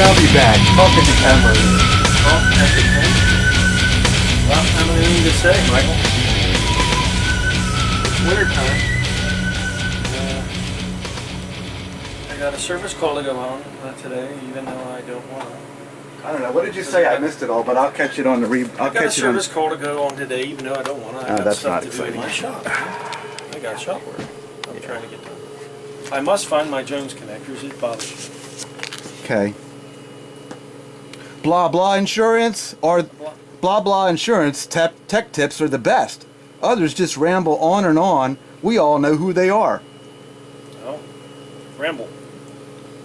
I'll be back. Talking to camera. Well, that's the thing. Well, I don't have anything to say, Michael. It's winter time. I got a service call to go on today, even though I don't want to. I don't know. What did you say? I missed it all, but I'll catch it on the I got a service call to go on today, even though I don't want to. I got stuff to do in my shop. I got shop work I'm trying to get done. I must find my Jones connectors. It bothers me. Okay. Blah blah insurance or blah blah insurance tech tips are the best. Others just ramble on and on. We all know who they are. Oh, ramble.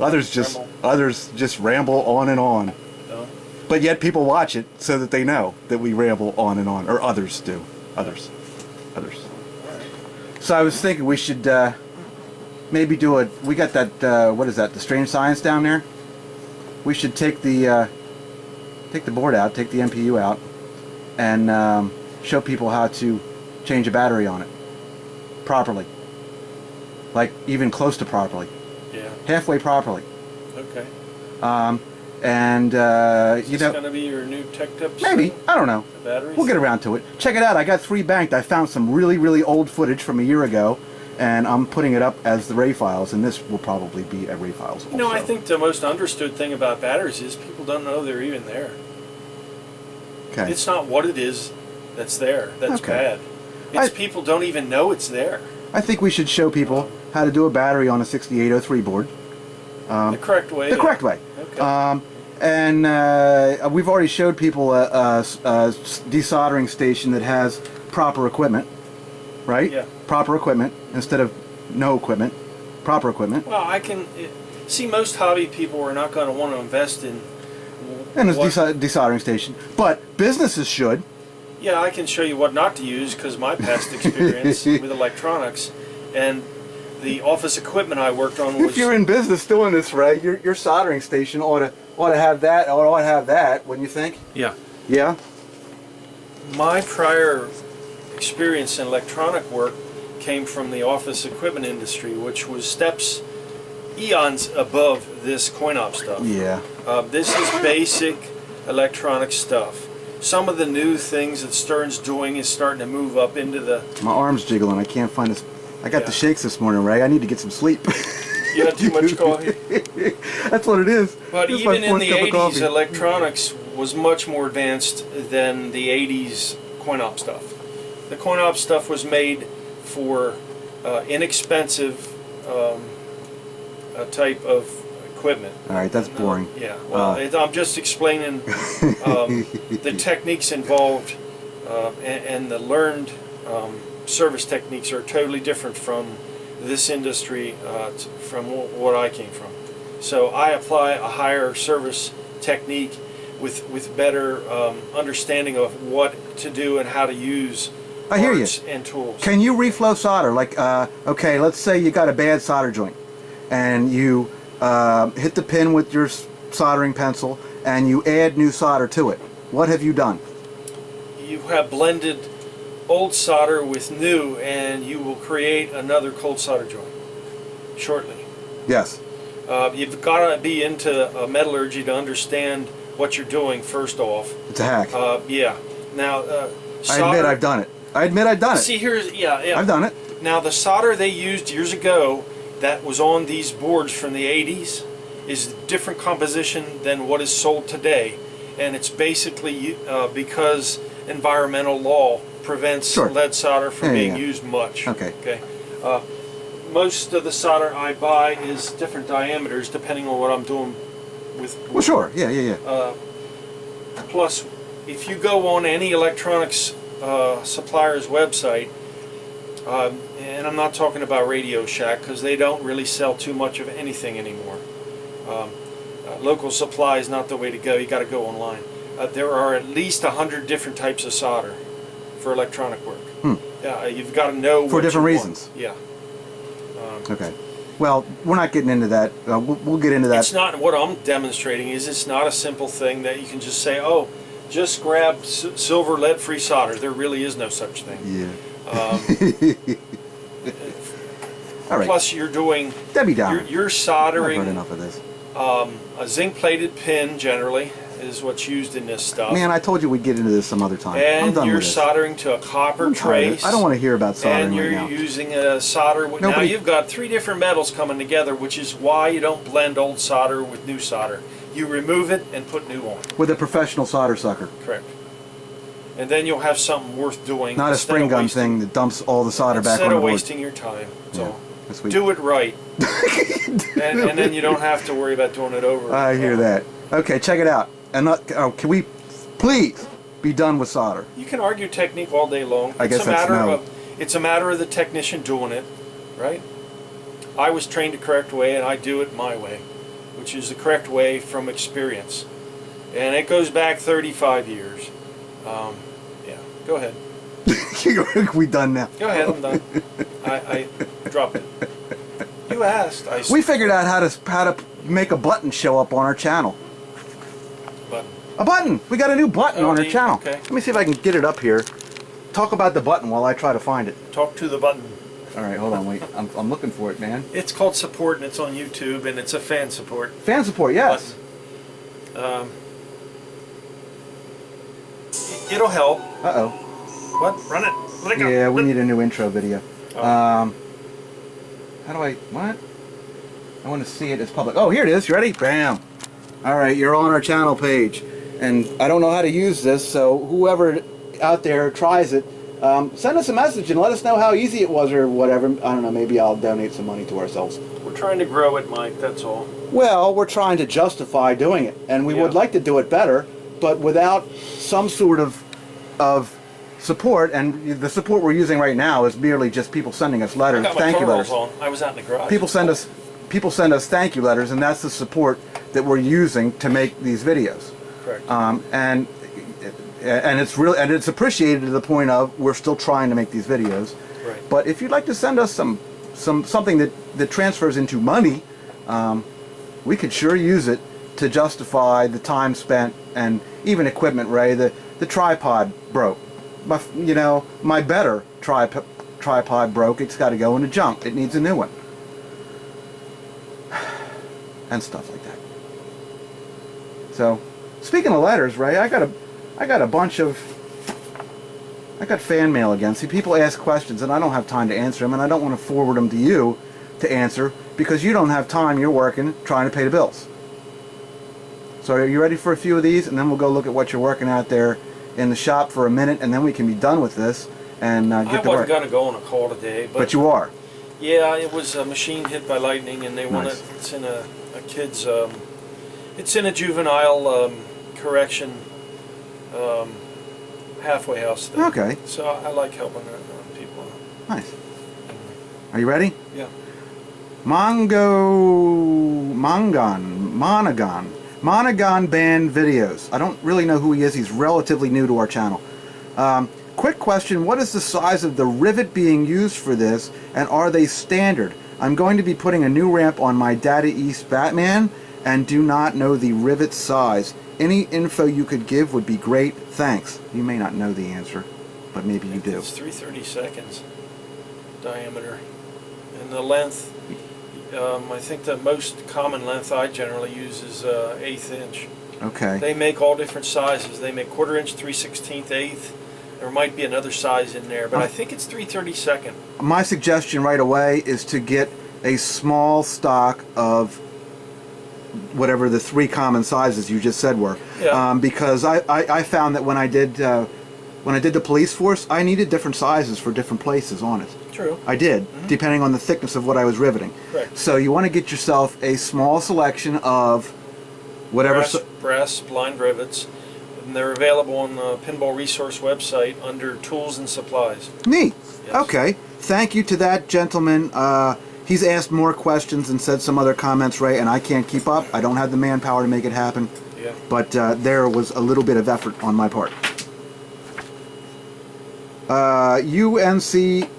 Others just ramble on and on. Oh. But yet people watch it so that they know that we ramble on and on, or others do. Others. All right. So I was thinking we should maybe do a. We got that. What is that? The Strange Science down there. We should take the board out, take the MPU out, and show people how to change a battery on it properly. Like even close to properly. Yeah. Halfway properly. Okay. And Is you this know, gonna be your new tech tips? maybe, I don't know. The batteries? We'll get around to it. Check it out. I got 3 banked. I found some really old footage from a year ago, and I'm putting it up as the RAW files, and this will probably be a RAW files also. You know, I think the most understood thing about batteries is people don't know they're even there. Okay. It's not what it is that's there that's Okay. bad. It's people don't even know it's there. I think we should show people how to do a battery on a 6803 board. The correct way. The correct way. Okay. And we've already showed people a desoldering station that has proper equipment, right? Yeah. Proper equipment instead of no equipment. Proper equipment. Well, I can see most hobby people are not going to want to invest in. And it's desoldering station. But businesses should. Yeah, I can show you what not to use because my past experience with electronics and the office equipment I worked on was. If you're in business doing this, Ray, your soldering station ought to have that. Ought to have that. Wouldn't you think? Yeah. Yeah. My prior experience in electronic work came from the office equipment industry, which was steps, eons above this coin-op stuff. Yeah. This is basic electronic stuff. Some of the new things that Stern's doing is starting to move up into the... My arm's jiggling. I can't find this. I got the shakes this morning, Ray. I need to get some sleep. You had too much coffee? That's what it is. But This is even my in the 4th cup of 80s, coffee. electronics was much more advanced than the 80s coin-op stuff. The coin-op stuff was made for inexpensive type of equipment. All right, that's boring. Yeah, well, I'm just explaining the techniques involved and the learned service techniques are totally different from this industry, from what I came from. So I apply a higher service technique with better understanding of what to do and how to use I hear you. parts and tools. Can you reflow solder? Like, okay, let's say you got a bad solder joint, and you hit the pin with your soldering pencil, and you add new solder to it. What have you done? You have blended old solder with new, and you will create another cold solder joint shortly. Yes. You've got to be into metallurgy to understand what you're doing first off. It's a hack. Yeah. Now, I admit I've done it. I admit I've done it. See, here's, yeah. I've done it. Now, the solder they used years ago that was on these boards from the 80s is different composition than what is sold today. And it's basically because environmental law prevents lead solder from being used much. Okay. Okay. Most of the solder I buy is different diameters depending on what I'm doing with. Well, sure. Yeah. Plus, if you go on any electronics supplier's website, and I'm not talking about Radio Shack because they don't really sell too much of anything anymore. Local supply is not the way to go. You got to go online. There are at least 100 different types of solder for electronic work. You've got to know for different reasons. Yeah. Okay. Well, we're not getting into that. We'll get into that. It's not what I'm demonstrating. It's not a simple thing that you can just say, oh, just grab silver lead-free solder. There really is no such thing. Yeah. All right. Plus, you're doing. Debbie Downer. You're soldering. I've heard enough of this. A zinc-plated pin generally is what's used in this stuff. Man, I told you we'd get into this some other time. I'm And done you're with this. soldering to a copper I'm tired of it. trace. I don't want to hear about soldering And you're right now. using a solder. Now Nobody- you've got 3 different metals coming together, which is why you don't blend old solder with new solder. You remove it and put new on. With a professional solder sucker. Correct. And then you'll have something worth doing. Not a instead spring of gun wasting- thing that dumps all the solder back Instead on the of board. wasting your time. So That's sweet. do it right. and then you don't have to worry about doing it over. I hear that. Okay, check it out. And can we please be done with solder? You can argue technique all day long. I guess that's no. It's a matter of the technician doing it, right? I was trained the correct way, and I do it my way, which is the correct way from experience. And it goes back 35 years. Yeah, go ahead. We done now. Go ahead, I'm done. I dropped it. You asked. We figured out how to make a button show up on our channel. Button. A button! We got a new button Oh, on our neat. channel. Okay. Let me see if I can get it up here. Talk about the button while I try to find it. Talk to the button. All right, hold on, wait. I'm looking for it, man. It's called support, and it's on YouTube, and it's a fan support. Fan support, yes. It'll help. Uh-oh. What? Run it. Let it go. Yeah, we need a new intro video. Oh. How do what? I want to see it as public. Oh, here it is. You ready? Bam. All right, you're on our channel page. And I don't know how to use this, so whoever out there tries it, send us a message and let us know how easy it was or whatever. I don't know, maybe I'll donate some money to ourselves. We're trying to grow it, Mike, that's all. Well, we're trying to justify doing it, and we would like to do it better, but without some sort of support, and the support we're using right now is merely just people sending us letters, I got my thank you letters. on. I was out in the garage. People send us thank you letters, and that's the support that we're using to make these videos. Correct. And it's really, and it's appreciated to the point of we're still trying to make these videos. Right. But if you'd like to send us something that transfers into money, we could sure use it to justify the time spent and even equipment. Ray, the tripod broke. My better tripod broke. It's got to go in the junk. It needs a new one. And stuff like that. So, speaking of letters, Ray, I got a bunch of fan mail again. See, people ask questions and I don't have time to answer them, and I don't want to forward them to you to answer because you don't have time. You're working, trying to pay the bills. So are you ready for a few of these? And then we'll go look at what you're working out there in the shop for a minute, and then we can be done with this and get to work. I wasn't going to go on a call today, but you are. Yeah, it was a machine hit by lightning, and they want Nice. It's in a kid's. It's in a juvenile correction halfway house thing. Okay. So I like helping people. Nice. Are you ready? Yeah. Monagon Band Videos. I don't really know who he is. He's relatively new to our channel. Quick question, what is the size of the rivet being used for this, and are they standard? I'm going to be putting a new ramp on my Data East Batman and do not know the rivet size. Any info you could give would be great. Thanks. You may not know the answer, but maybe you do. It's 3/32 diameter. And the length, I think the most common length I generally use is 1/8 inch. Okay. They make all different sizes. They make 1/4 inch, 3/16, 1/8. There might be another size in there, but I think it's 3/32. My suggestion right away is to get a small stock of whatever the 3 common sizes you just said were. Yeah. Because I found that when I did the police force, I needed different sizes for different places on it. True. I did, depending on the thickness of what I was riveting. Correct. So you want to get yourself a small selection of whatever. Brass blind rivets. And they're available on the Pinball Resource website under Tools and Supplies. Neat. Yes. Okay. Thank you to that gentleman. He's asked more questions and said some other comments, Ray, and I can't keep up. I don't have the manpower to make it happen. Yeah. But there was a little bit of effort on my part. UNCYND.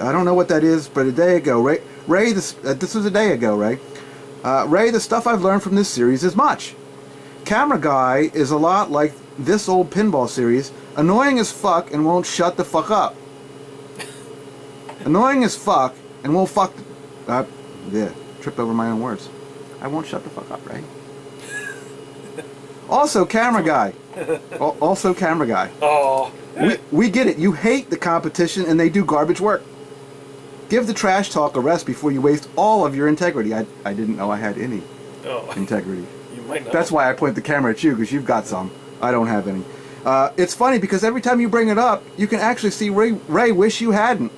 I don't know what that is, but a day ago, Ray, this was a day ago, Ray. Ray, the stuff I've learned from this series is much. Camera Guy is a lot like this old pinball series, annoying as fuck and won't shut the fuck up. Annoying as fuck and won't fuck. Yeah, trip over my own words. I won't shut the fuck up, Ray. Also, camera guy. Also, camera guy. Oh. We get it. You hate the competition and they do garbage work. Give the trash talk a rest before you waste all of your integrity. I didn't know I had any integrity. You might not. That's why I point the camera at you, because you've got some. I don't have any. It's funny because every time you bring it up, you can actually see Ray wish you hadn't.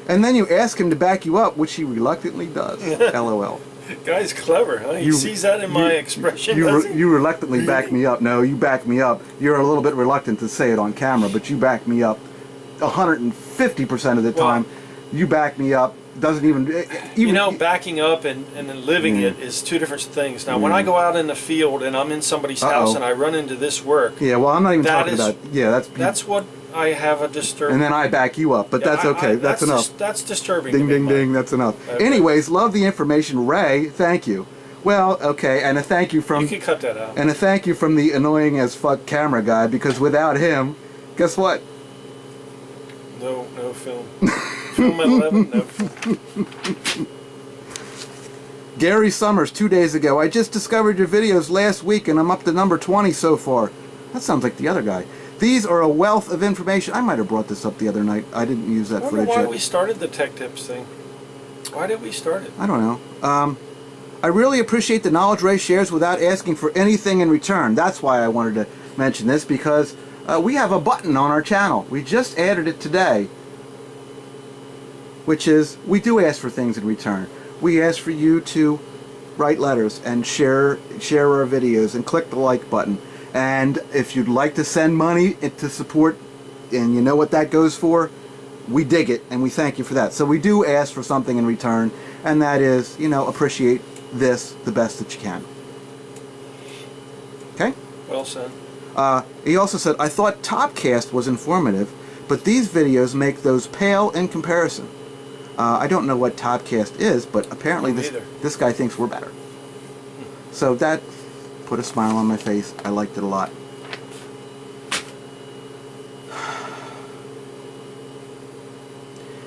And then you ask him to back you up, which he reluctantly does. LOL. Guy's clever, huh? He sees that in my expression, does he? You reluctantly back me up. No, you back me up. You're a little bit reluctant to say it on camera, but you back me up 150% of the time. You back me up. Doesn't even you know, backing up and then living it is two different things. Now, when I go out in the field and I'm in somebody's house and I run into this work, yeah, well, I'm not even talking about. Yeah, that's what I have a disturbing. And then I back you up, but that's okay. That's enough. That's disturbing. Ding, ding, ding. That's enough. Okay. Anyways, love the information, Ray. Thank you. Well, okay, and a thank you from. You can cut that out. And a thank you from the annoying as fuck camera guy, because without him, guess what? No film. Film at 11, no film. Gary Summers, 2 days ago. I just discovered your videos last week and I'm up to number 20 so far. That sounds like the other guy. These are a wealth of information. I might have brought this up the other night. I didn't use that footage yet. Why we started the Tech Tips thing? Why did we start it? I don't know. I really appreciate the knowledge Ray shares without asking for anything in return. That's why I wanted to mention this, because we have a button on our channel. We just added it today, which is we do ask for things in return. We ask for you to write letters and share our videos and click the like button. And if you'd like to send money to support, and you know what that goes for, we dig it and we thank you for that. So we do ask for something in return, and that is, you know, appreciate this the best that you can. Okay? Well said. He also said, I thought Topcast was informative, but these videos make those pale in comparison. I don't know what Topcast is, but apparently this guy thinks we're better. So that put a smile on my face. I liked it a lot.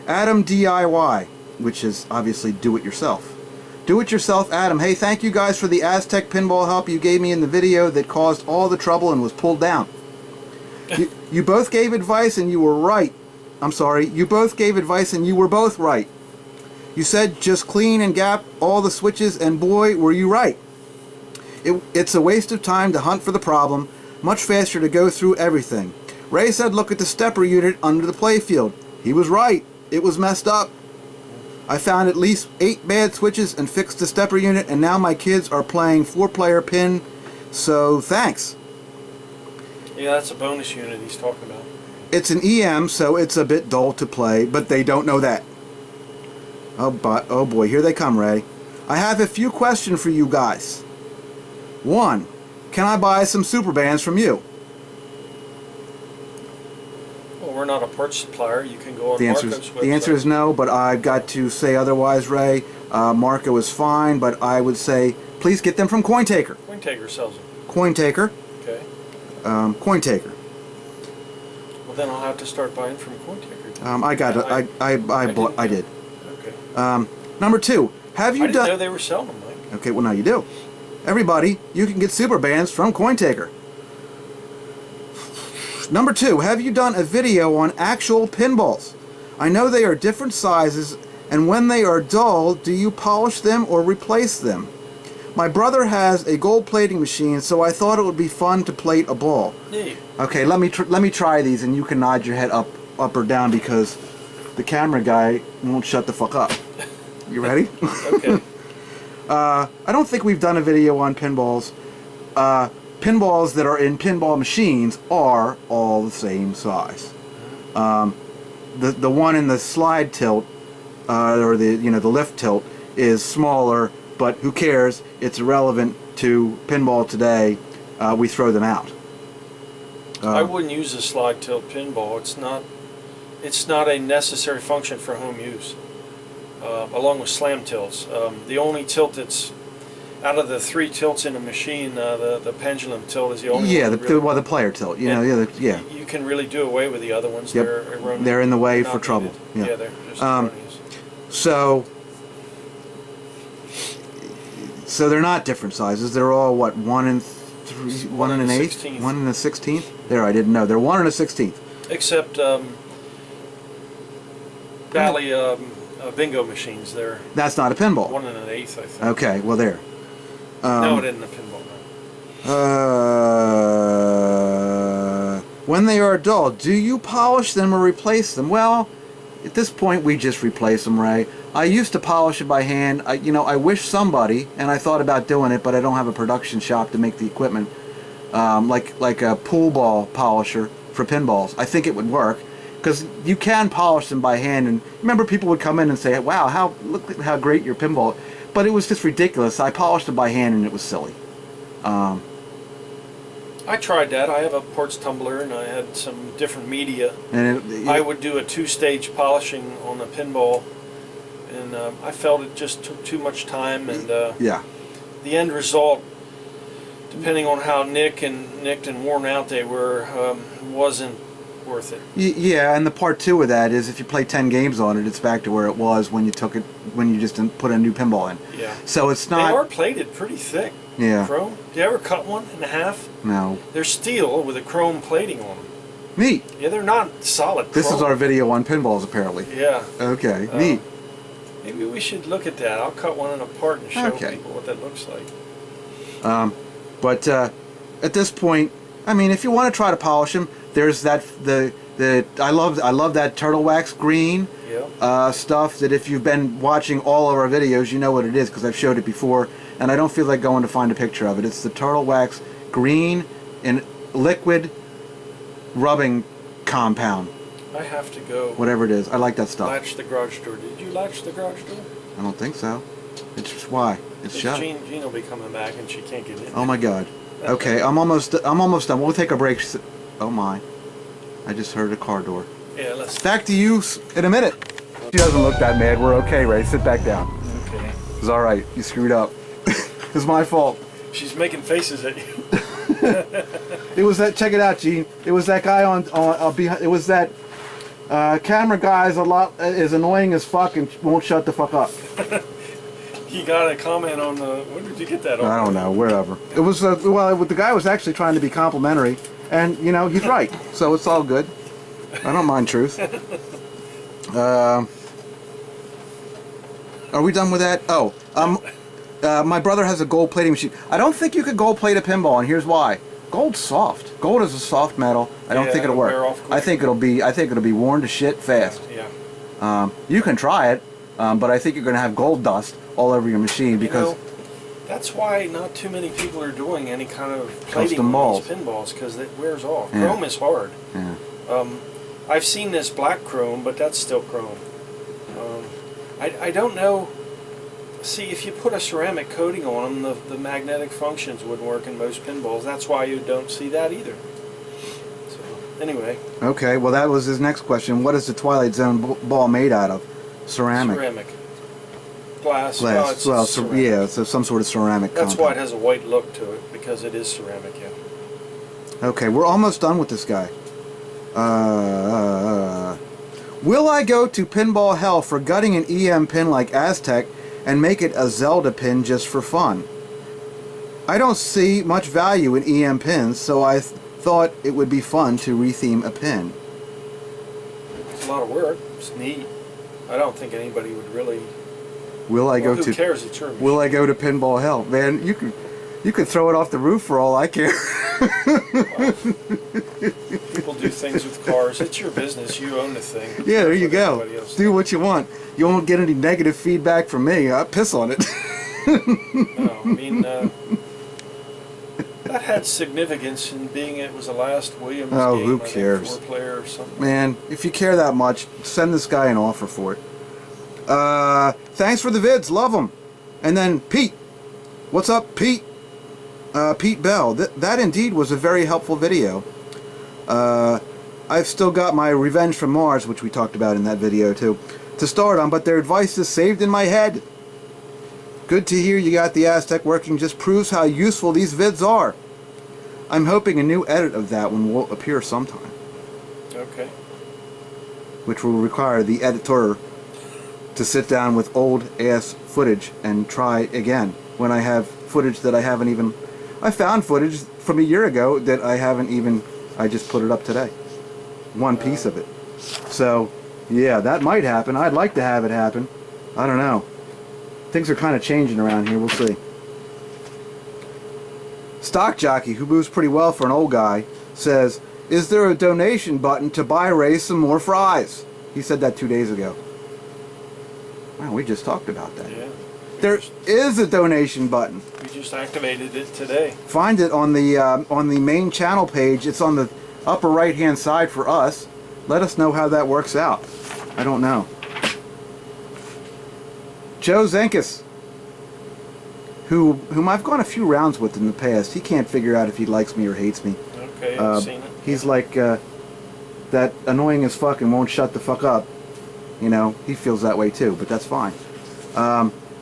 Adam DIY, which is obviously do-it-yourself. Do-it-yourself Adam. Hey, thank you guys for the Aztec pinball help you gave me in the video that caused all the trouble and was pulled down. You both gave advice and you were right. I'm sorry, you both gave advice and you were both right. You said just clean and gap all the switches, and boy, were you right. It's a waste of time to hunt for the problem, much faster to go through everything. Ray said look at the stepper unit under the playfield. He was right. It was messed up. I found at least 8 bad switches and fixed the stepper unit, and now my kids are playing 4-player pin, so thanks. Yeah, that's a bonus unit he's talking about. It's an EM, so it's a bit dull to play, but they don't know that. Oh boy, here they come, Ray. I have a few questions for you guys. 1. Can I buy some super bands from you? Well, we're not a parts supplier. You can go on Marco's website. The answer is no, but I've got to say otherwise, Ray. Marco is fine, but I would say please get them from CoinTaker. CoinTaker sells them. CoinTaker. Okay. CoinTaker. Well, then I'll have to start buying from CoinTaker. I did. Okay. Number 2. Have you I didn't know they were selling them, Mike. Okay, well now you do. Everybody, you can get super bands from CoinTaker. Number 2, have you done a video on actual pinballs? I know they are different sizes, and when they are dull, do you polish them or replace them? My brother has a gold plating machine, so I thought it would be fun to plate a ball. Yeah. Okay, let me try these, and you can nod your head up or down because the camera guy won't shut the fuck up. You ready? Okay. I don't think we've done a video on pinballs. Pinballs that are in pinball machines are all the same size. The one in the slide tilt or the lift tilt is smaller, but who cares? It's irrelevant to pinball today. We throw them out. I wouldn't use a slide tilt pinball. It's not a necessary function for home use. Along with slam tilts. The only tilt that's out of the 3 tilts in a machine, the pendulum tilt is the only one. Yeah, the player tilt. You can really do away with the other ones. Yep. They're erroneous. They're in the way for Not trouble. needed. Yeah, They're just erroneous. So So they're not different sizes. They're all what, 1 and 3, 1 and an eighth, 16th. 1 and a 16th. There, I didn't know. They're 1 and a 16th. Except Valley bingo machines. They're That's not a pinball. 1 and an eighth, I think. Okay, well there. No, it isn't a pinball. No. When they are dull, do you polish them or replace them? Well, at this point, we just replace them, Ray. I used to polish it by hand. I wish somebody, and I thought about doing it, but I don't have a production shop to make the equipment, like a pool ball polisher for pinballs. I think it would work, because you can polish them by hand. And remember, people would come in and say, "Wow, look at how great your pinball!" But it was just ridiculous. I polished them by hand, and it was silly. I tried that. I have a quartz tumbler, and I had some different media. And I would do a 2-stage polishing on the pinball, and I felt it just took too much time. And yeah. the end result, depending on how nicked and worn out they were, wasn't worth it. Yeah, and the part 2 of that is if you play 10 games on it, it's back to where it was when you just put a new pinball in. Yeah. So it's not. They are plated pretty thick. Yeah. Chrome. Do you ever cut one in half? No. They're steel with a chrome plating on them. Neat. Yeah, they're not solid. This chrome. is our video on pinballs, apparently. Yeah. Okay. Neat. Maybe we should look at that. I'll cut one apart and show Okay. people what that looks like. But at this point, I mean, if you want to try to polish them, there's that I love that turtle wax green stuff. That if you've been watching all of our videos, you know what it is because I've showed it before, and I don't feel like going to find a picture of it. It's the turtle wax green in liquid rubbing compound. I have to go. Whatever it is, I like that stuff. Latch the garage door. Did you latch the garage door? I don't think so. It's just why it's shut. Jean will be coming back and she can't get in. Oh my God. Okay, I'm almost done. We'll take a break. Oh my! I just heard a car door. Yeah, let's. Back to you in a minute. She doesn't look that mad. We're okay, Ray. Sit back down. Okay. It's all right. You screwed up. It's my fault. She's making faces at you. It was that. Check it out, Gene. It was that guy on behind. It was that camera guy is annoying as fuck and won't shut the fuck up. He got a comment on the. When did you get that on? I don't know. Wherever. It was. The guy was actually trying to be complimentary, and he's right. So it's all good. I don't mind truth. Are we done with that? Oh, my brother has a gold plating machine. I don't think you could gold plate a pinball, and here's why. Gold's soft. Gold is a soft metal. I don't think it'll work. Wear off quick. I think it'll be worn to shit fast. Yeah. You can try it, but I think you're going to have gold dust all over your machine because. That's why not too many people are doing any kind of plating Custom on these balls. pinballs because it wears off. Yeah. Chrome is hard. Yeah. I've seen this black chrome, but that's still chrome. I don't know. See, if you put a ceramic coating on them, the magnetic functions wouldn't work in most pinballs. That's why you don't see that either. So, anyway. Okay, well that was his next question. What is the Twilight Zone ball made out of? Ceramic. Ceramic. Glass. Glass. Well, it's ceramic. Yeah, it's some sort of ceramic That's compound. why it has a white look to it, because it is ceramic, yeah. Okay, we're almost done with this guy. Will I go to pinball hell for gutting an EM pin like Aztec and make it a Zelda pin just for fun? I don't see much value in EM pins, so I thought it would be fun to retheme a pin. It's a lot of work. It's neat. I don't think anybody would really... Will I go who to... cares? It's your machine. Will I go to pinball hell? Man, you could throw it off the roof for all I care. People do things with cars. It's your business. You own the thing. Yeah, there you That's what go. everybody else Do what you want. You won't get any negative feedback from me. I piss on it. does. No, I mean, that had significance in being it was the last Williams Oh, game. who I think, cares? 4-player or something. Man, if you care that much, send this guy an offer for it. Thanks for the vids. Love them. And then Pete. What's up, Pete? Pete Bell. That indeed was a very helpful video. I've still got my Revenge from Mars, which we talked about in that video too, to start on, but their advice is saved in my head. Good to hear you got the Aztec working. Just proves how useful these vids are. I'm hoping a new edit of that one will appear sometime, Okay. which will require the editor to sit down with old ass footage and try again. when I have footage that I haven't even... I found footage from a year ago that I haven't even... I just put it up today. One piece of it. So, yeah, that might happen. I'd like to have it happen. I don't know. Things are kind of changing around here. We'll see. Stock Jockey, who moves pretty well for an old guy, says, is there a donation button to buy Ray some more fries? He said that 2 days ago. Wow, we just talked about that. Yeah. There is a donation button. We just activated it today. Find it on the main channel page. It's on the upper right hand side for us. Let us know how that works out. I don't know. Joe Zenkis, whom I've gone a few rounds with in the past. He can't figure out if he likes me or hates me. Okay, I've seen it. He's like that annoying as fuck and won't shut the fuck up. You know, he feels that way too, but that's fine.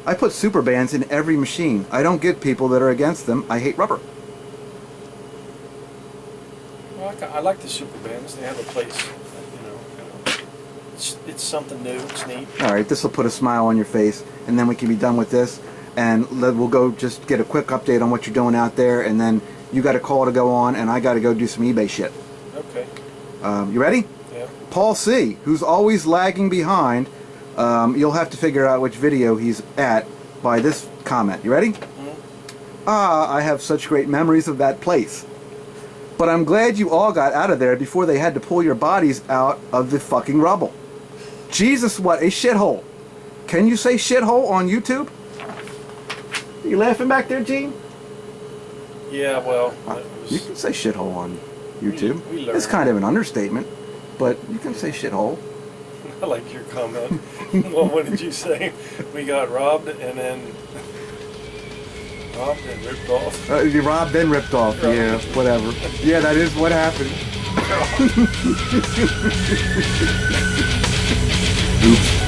I put super bands in every machine. I don't get people that are against them. I hate rubber. Well, I like the super bands. They have a place. You know, it's something new. It's neat. All right, this will put a smile on your face, and then we can be done with this, and we'll go just get a quick update on what you're doing out there, and then you got a call to go on, and I got to go do some eBay shit. Okay. You ready? Yeah. Paul C., who's always lagging behind. You'll have to figure out which video he's at by this comment. You ready? Mm-hmm. I have such great memories of that place. But I'm glad you all got out of there before they had to pull your bodies out of the fucking rubble. Jesus, what a shithole. Can you say shithole on YouTube? Are you laughing back there, Gene? Yeah, well... You can say shithole on YouTube. We learn. It's kind of an understatement, but you can say shithole. I like your comment. Well, what did you say? We got robbed and then... robbed and ripped off. You robbed then ripped off. Yeah, whatever. Yeah, that is what happened. Oops.